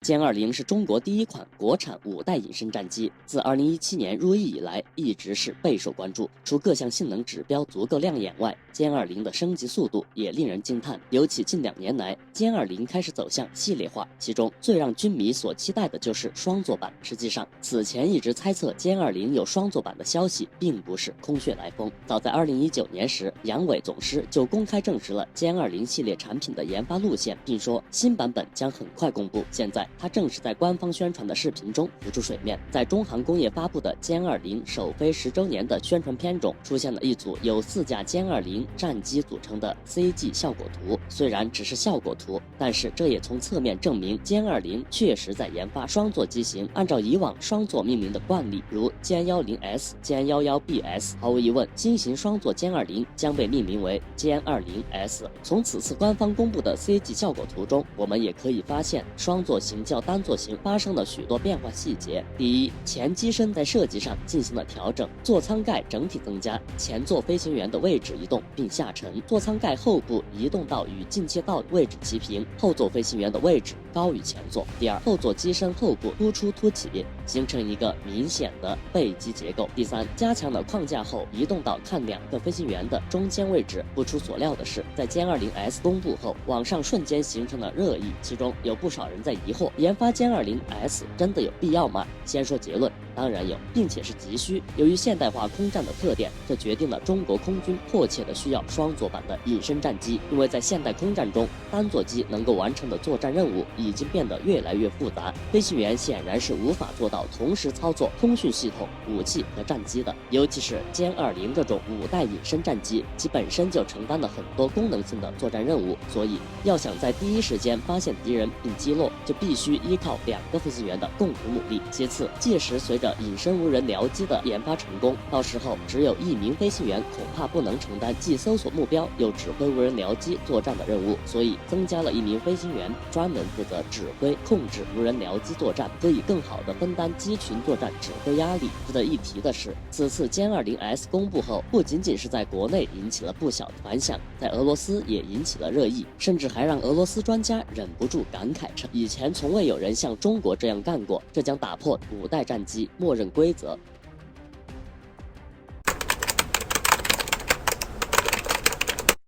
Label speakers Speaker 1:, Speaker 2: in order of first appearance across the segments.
Speaker 1: 歼20是中国第一款国产5代隐身战机，自2017年入役以来，一直是备受关注。除各项性能指标足够亮眼外，歼20的升级速度也令人惊叹。尤其近2年来，歼20开始走向系列化，其中最让军迷所期待的就是双座版。实际上，此前一直猜测歼20有双座版的消息，并不是空穴来风。早在2019年时，杨伟总师就公开证实了歼20系列产品的研发路线，并说新版本将很快公布。现在它正是在官方宣传的视频中浮出水面。在中航工业发布的歼20首飞10周年的宣传片中，出现了一组由4架歼20战机组成的 CG 效果图。虽然只是效果图，但是这也从侧面证明歼20确实在研发双座机型。按照以往双座命名的惯例，如歼10S、歼11BS，毫无疑问，新型双座歼20将被命名为歼20S。从此次官方公布的 CG 效果图中，我们也可以发现双座型较单座型发生了许多变化细节。第一，前机身在设计上进行了调整，座舱盖整体增加，前座飞行员的位置移动并下沉，座舱盖后部移动到与进气道位置齐平，后座飞行员的位置高于前座。第二，后座机身后部凸起，形成一个明显的背机结构。第三，加强了框架后移动到看2个飞行员的中间位置。不出所料的是，在歼20S 公布后，网上瞬间形成了热议，其中有不少人在疑惑，研发歼20S 真的有必要吗？先说结论，当然有，并且是急需。由于现代化空战的特点，这决定了中国空军迫切的需要双座版的隐身战机。因为在现代空战中，单座机能够完成的作战任务已经变得越来越复杂，飞行员显然是无法做到同时操作通讯系统、武器和战机的。尤其是歼20这种5代隐身战机，其本身就承担了很多功能性的作战任务，所以要想在第一时间发现敌人并击落，就必须依靠2个飞行员的共同努力。其次，届时随着隐身无人僚机的研发成功，到时候只有1名飞行员恐怕不能承担既搜索目标又指挥无人僚机作战的任务，所以增加了1名飞行员专门负责指挥控制无人僚机作战，可以更好地分担机群作战指挥压力。值得一提的是，此次歼20S 公布后，不仅仅是在国内引起了不小的反响，在俄罗斯也引起了热议，甚至还让俄罗斯专家忍不住感慨称，以前从未有人像中国这样干过，这将打破5代战机默认规则。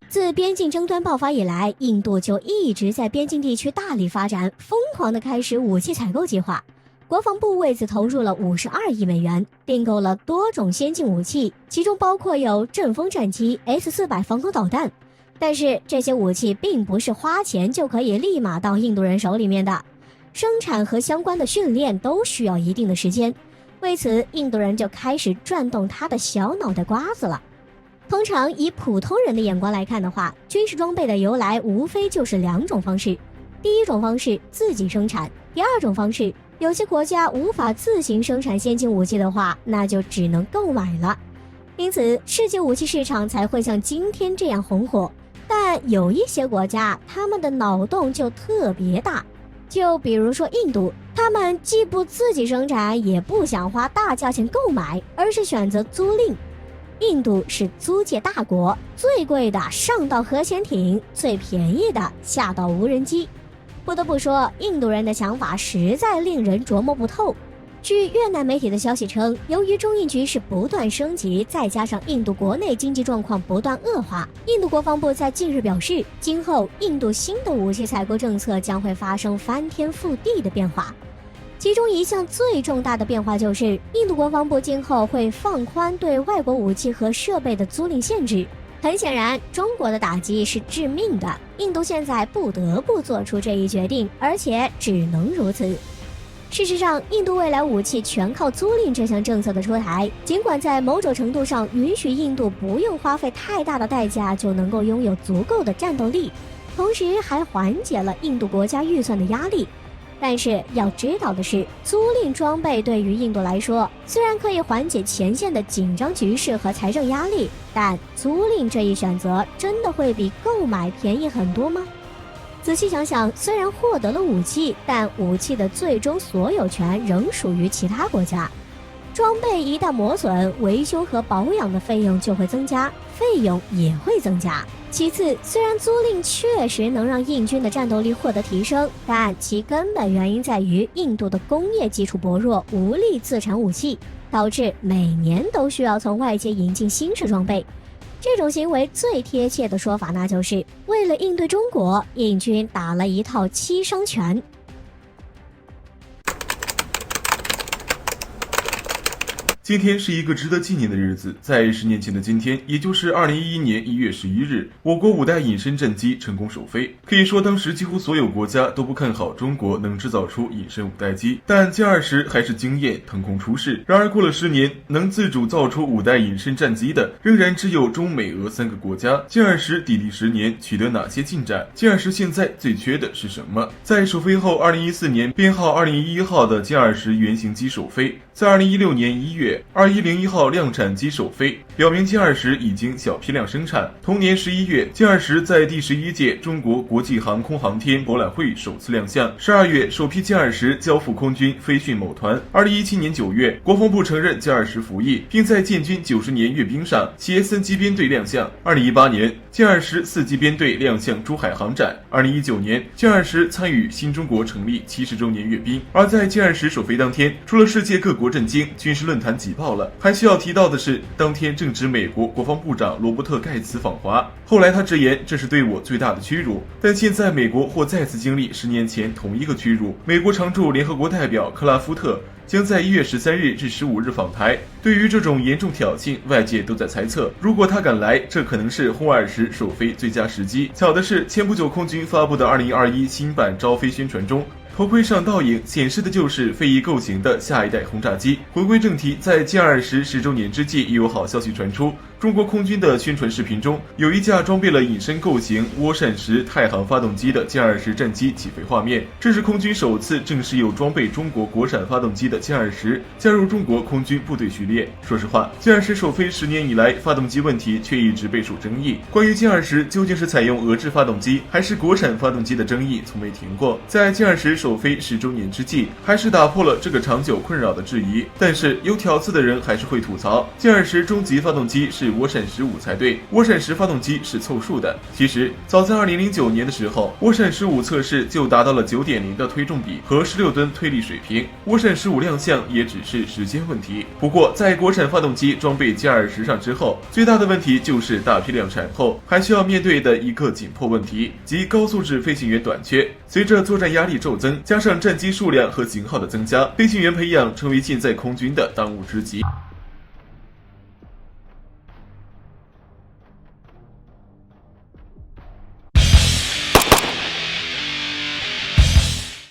Speaker 2: 自边境争端爆发以来，印度就一直在边境地区大力发展，疯狂地开始武器采购计划。国防部为此投入了52亿美元，订购了多种先进武器，其中包括有阵风战机、S-400防空导弹。但是这些武器并不是花钱就可以立马到印度人手里面的，生产和相关的训练都需要一定的时间。为此，印度人就开始转动他的小脑袋瓜子了。通常以普通人的眼光来看的话，军事装备的由来无非就是2种方式。第一种方式，自己生产；第二种方式，有些国家无法自行生产先进武器的话，那就只能购买了。因此，世界武器市场才会像今天这样红火。但有一些国家，他们的脑洞就特别大，就比如说印度，他们既不自己生产，也不想花大价钱购买，而是选择租赁。印度是租借大国，最贵的上到核潜艇，最便宜的下到无人机。不得不说，印度人的想法实在令人琢磨不透。据越南媒体的消息称，由于中印局势不断升级，再加上印度国内经济状况不断恶化，印度国防部在近日表示，今后印度新的武器采购政策将会发生翻天覆地的变化。其中一项最重大的变化就是，印度国防部今后会放宽对外国武器和设备的租赁限制。很显然，中国的打击是致命的，印度现在不得不做出这一决定，而且只能如此。事实上，印度未来武器全靠租赁这项政策的出台，尽管在某种程度上允许印度不用花费太大的代价就能够拥有足够的战斗力，同时还缓解了印度国家预算的压力。但是要知道的是，租赁装备对于印度来说，虽然可以缓解前线的紧张局势和财政压力，但租赁这一选择真的会比购买便宜很多吗？仔细想想，虽然获得了武器，但武器的最终所有权仍属于其他国家。装备一旦磨损，维修和保养的费用就会增加，费用也会增加。其次，虽然租赁确实能让印军的战斗力获得提升，但其根本原因在于印度的工业基础薄弱，无力自产武器，导致每年都需要从外界引进新式装备。这种行为最贴切的说法，那就是为了应对中国，印军打了一套七伤拳。
Speaker 3: 今天是一个值得纪念的日子，在10年前的今天，也就是2011年1月11日，我国5代隐身战机成功首飞。可以说，当时几乎所有国家都不看好中国能制造出隐身5代机，但歼20还是惊艳腾空出世。然而过了10年，能自主造出5代隐身战机的，仍然只有中美俄3个国家。歼20抵地10年，取得哪些进展？歼20现在最缺的是什么？在首飞后，2014年编号2011号的歼20原型机首飞，在2016年1月2101号量产机首飞，表明歼20已经小批量生产。同年11月，歼20在第11届中国国际航空航天博览会首次亮相。12月，首批歼20交付空军飞训某团。2017年9月，国防部承认歼20服役，并在建军90年阅兵上携3机编队亮相。2018年，歼204机编队亮相珠海航展。2019年，歼20参与新中国成立70周年阅兵。而在歼20首飞当天，除了世界各国震惊，军事论坛挤爆了。还需要提到的是，当天正值美国国防部长罗伯特盖茨访华，后来他直言这是对我最大的屈辱。但现在美国或再次经历10年前同一个屈辱。美国常驻联合国代表克拉夫特将在1月13日至15日访台。对于这种严重挑衅，外界都在猜测，如果他敢来，这可能是轰20首飞最佳时机。巧的是，前不久空军发布的2021新版招飞宣传中，头盔上倒影显示的就是飞翼构型的下一代轰炸机。回归正题，在歼20 10周年之际，又有好消息传出。中国空军的宣传视频中，有一架装备了隐身构型涡扇10太行发动机的歼20战机起飞画面。这是空军首次正式有装备中国国产发动机的歼20加入中国空军部队序列。说实话，歼20首飞10年以来，发动机问题却一直备受争议。关于歼20究竟是采用俄制发动机还是国产发动机的争议从没停过。在歼20首飞10周年之际，还是打破了这个长久困扰的质疑。但是有挑刺的人还是会吐槽，歼20终极发动机是涡扇15才对，涡扇10发动机是凑数的。其实早在2009年的时候，涡扇15测试就达到了 9.0 的推重比和16吨推力水平，涡扇15亮相也只是时间问题。不过在国产发动机装备歼20上之后，最大的问题就是大批量产后还需要面对的一个紧迫问题，即高素质飞行员短缺。随着作战压力骤增，加上战机数量和型号的增加，飞行员培养成为现在空军的当务之急。